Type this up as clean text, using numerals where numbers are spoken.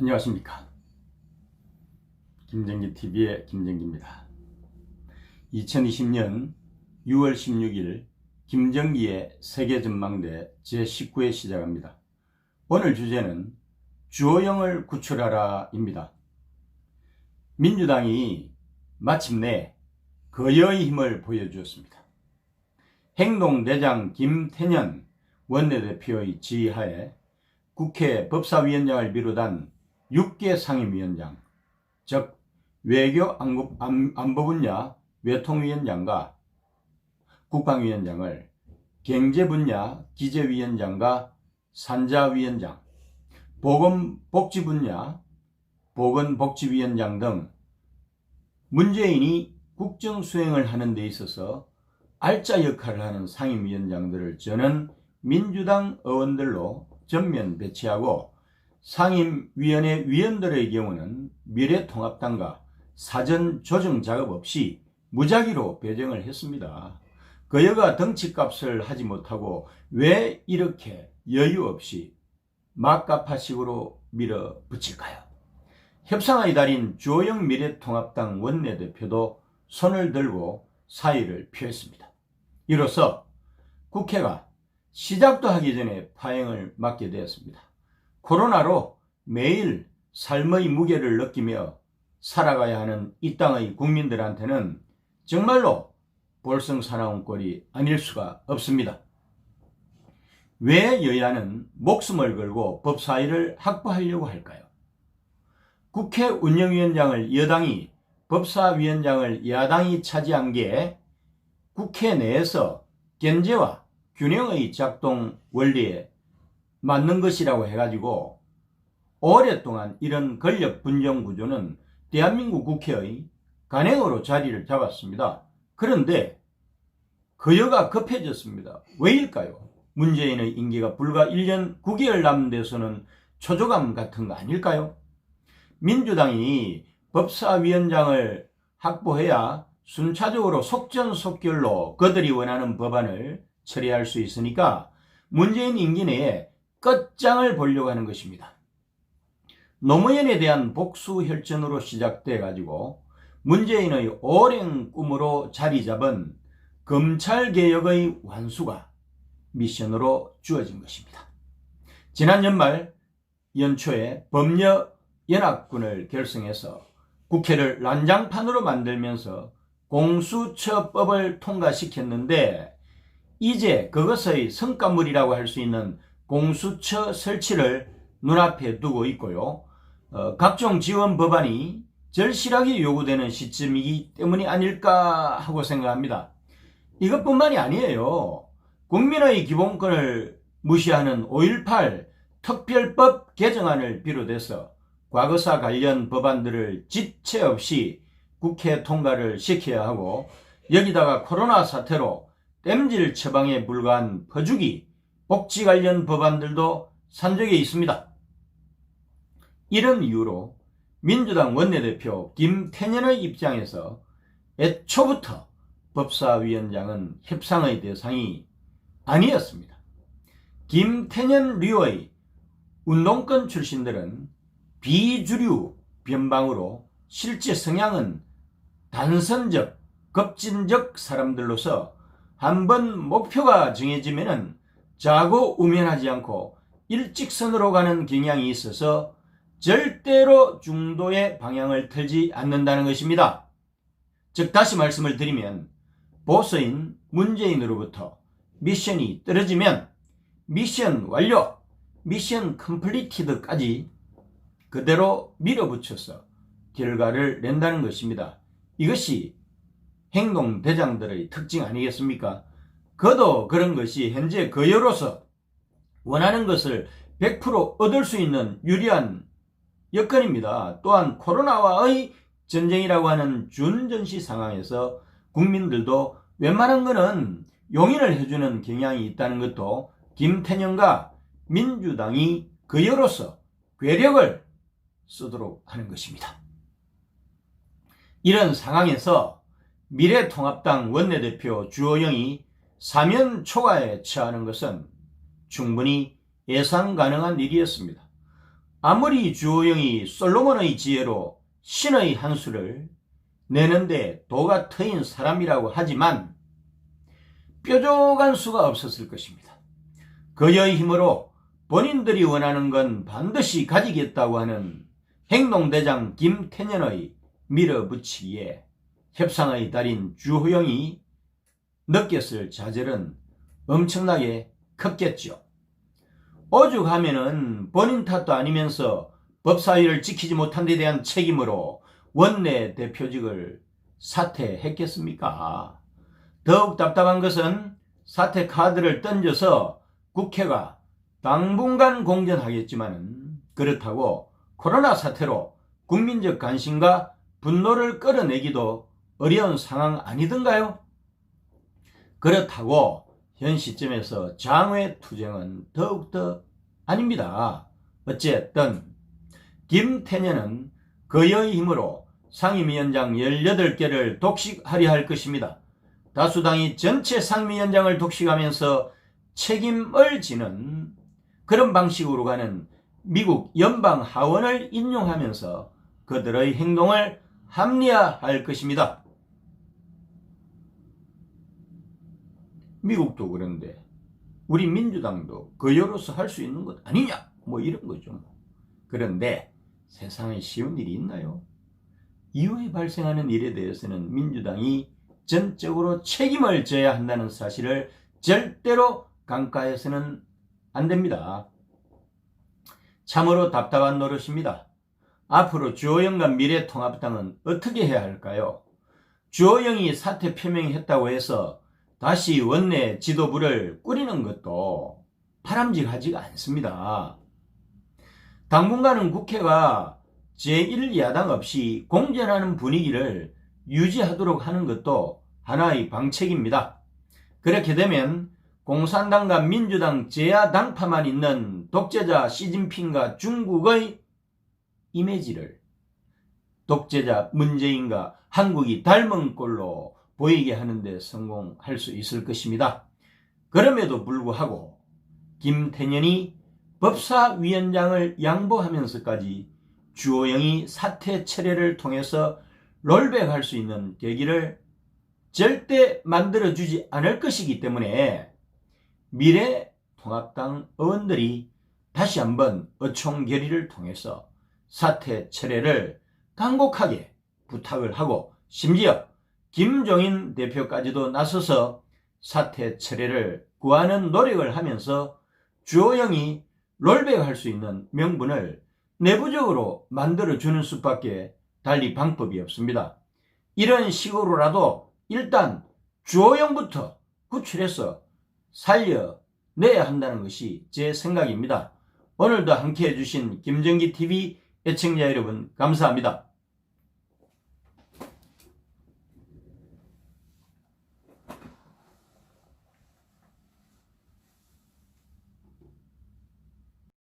안녕하십니까. 김정기TV의 김정기입니다. 2020년 6월 16일 김정기의 세계전망대 제19회 시작합니다. 오늘 주제는 주호영을 구출하라 입니다. 민주당이 마침내 거여의 힘을 보여주었습니다. 행동대장 김태년 원내대표의 지휘하에 국회 법사위원장을 비롯한 6개 상임위원장, 즉 외교 안보 분야 외통위원장과 국방위원장을, 경제 분야 기재위원장과 산자위원장, 보건복지 분야 보건복지위원장 등 문재인이 국정수행을 하는 데 있어서 알짜 역할을 하는 상임위원장들을 저는 민주당 의원들로 전면 배치하고, 상임위원회 위원들의 경우는 미래통합당과 사전 조정 작업 없이 무작위로 배정을 했습니다. 그여가 덩치값을 하지 못하고 왜 이렇게 여유 없이 막가파식으로 밀어붙일까요? 협상의 달인 주호영 미래통합당 원내대표도 손을 들고 사의를 표했습니다. 이로써 국회가 시작도 하기 전에 파행을 맞게 되었습니다. 코로나로 매일 삶의 무게를 느끼며 살아가야 하는 이 땅의 국민들한테는 정말로 볼썽사나운 꼴이 아닐 수가 없습니다. 왜 여야는 목숨을 걸고 법사위를 확보하려고 할까요? 국회 운영위원장을 여당이, 법사위원장을 야당이 차지한 게 국회 내에서 견제와 균형의 작동 원리에 맞는 것이라고 해가지고 오랫동안 이런 권력 분정 구조는 대한민국 국회의 관행으로 자리를 잡았습니다. 그런데 그여가 급해졌습니다. 왜일까요? 문재인의 임기가 불과 1년 9개월 남은 데서는 초조감 같은 거 아닐까요? 민주당이 법사위원장을 확보해야 순차적으로 속전속결로 그들이 원하는 법안을 처리할 수 있으니까 문재인 임기 내에 끝장을 보려고 하는 것입니다. 노무현에 대한 복수혈전으로 시작돼 가지고 문재인의 오랜 꿈으로 자리 잡은 검찰개혁의 완수가 미션으로 주어진 것입니다. 지난 연말 연초에 법녀연합군을 결성해서 국회를 난장판으로 만들면서 공수처법을 통과시켰는데, 이제 그것의 성과물이라고 할 수 있는 공수처 설치를 눈앞에 두고 있고요. 각종 지원 법안이 절실하게 요구되는 시점이기 때문이 아닐까 하고 생각합니다. 이것뿐만이 아니에요. 국민의 기본권을 무시하는 5.18 특별법 개정안을 비롯해서 과거사 관련 법안들을 지체 없이 국회 통과를 시켜야 하고, 여기다가 코로나 사태로 땜질 처방에 불과한 퍼주기 복지 관련 법안들도 산적에 있습니다. 이런 이유로 민주당 원내대표 김태년의 입장에서 애초부터 법사위원장은 협상의 대상이 아니었습니다. 김태년류의 운동권 출신들은 비주류 변방으로 실제 성향은 단선적, 급진적 사람들로서 한번 목표가 정해지면은 자고우면하지 않고 일직선으로 가는 경향이 있어서 절대로 중도의 방향을 틀지 않는다는 것입니다. 즉, 다시 말씀을 드리면 보스인 문재인으로부터 미션이 떨어지면 미션 완료, 미션 컴플리티드까지 그대로 밀어붙여서 결과를 낸다는 것입니다. 이것이 행동대장들의 특징 아니겠습니까? 그도 그런 것이 현재 거여로서 원하는 것을 100% 얻을 수 있는 유리한 여건입니다. 또한 코로나와의 전쟁이라고 하는 준전시 상황에서 국민들도 웬만한 거는 용인을 해주는 경향이 있다는 것도 김태년과 민주당이 거여로서 괴력을 쓰도록 하는 것입니다. 이런 상황에서 미래통합당 원내대표 주호영이 사면 초과에 처하는 것은 충분히 예상 가능한 일이었습니다. 아무리 주호영이 솔로몬의 지혜로 신의 한 수를 내는데 도가 트인 사람이라고 하지만 뾰족한 수가 없었을 것입니다. 그의 힘으로 본인들이 원하는 건 반드시 가지겠다고 하는 행동대장 김태년의 밀어붙이기에 협상의 달인 주호영이 느꼈을 좌절은 엄청나게 컸겠죠. 오죽하면은 본인 탓도 아니면서 법사위를 지키지 못한 데 대한 책임으로 원내대표직을 사퇴했겠습니까? 더욱 답답한 것은 사퇴 카드를 던져서 국회가 당분간 공전하겠지만 그렇다고 코로나 사태로 국민적 관심과 분노를 끌어내기도 어려운 상황 아니던가요? 그렇다고 현 시점에서 장외투쟁은 더욱더 아닙니다. 어쨌든 김태년은 그의 힘으로 상임위원장 18개를 독식하려 할 것입니다. 다수당이 전체 상임위원장을 독식하면서 책임을 지는 그런 방식으로 가는 미국 연방 하원을 인용하면서 그들의 행동을 합리화할 것입니다. 미국도 그런데 우리 민주당도 그여로서 할 수 있는 것 아니냐 뭐 이런 거죠. 그런데 세상에 쉬운 일이 있나요? 이후에 발생하는 일에 대해서는 민주당이 전적으로 책임을 져야 한다는 사실을 절대로 간과해서는 안 됩니다. 참으로 답답한 노릇입니다. 앞으로 주호영과 미래통합당은 어떻게 해야 할까요? 주호영이 사퇴 표명했다고 해서 다시 원내 지도부를 꾸리는 것도 바람직하지가 않습니다. 당분간은 국회가 제1야당 없이 공전하는 분위기를 유지하도록 하는 것도 하나의 방책입니다. 그렇게 되면 공산당과 민주당 제야당파만 있는 독재자 시진핑과 중국의 이미지를 독재자 문재인과 한국이 닮은 꼴로 보이게 하는데 성공할 수 있을 것입니다. 그럼에도 불구하고 김태년이 법사위원장을 양보하면서까지 주호영이 사퇴 철회를 통해서 롤백할 수 있는 계기를 절대 만들어주지 않을 것이기 때문에 미래통합당 의원들이 다시 한번 의총결의를 통해서 사퇴 철회를 간곡하게 부탁을 하고 심지어 김종인 대표까지도 나서서 사퇴 철회를 구하는 노력을 하면서 주호영이 롤백할 수 있는 명분을 내부적으로 만들어주는 수밖에 달리 방법이 없습니다. 이런 식으로라도 일단 주호영부터 구출해서 살려내야 한다는 것이 제 생각입니다. 오늘도 함께해 주신 김정기TV 애청자 여러분 감사합니다.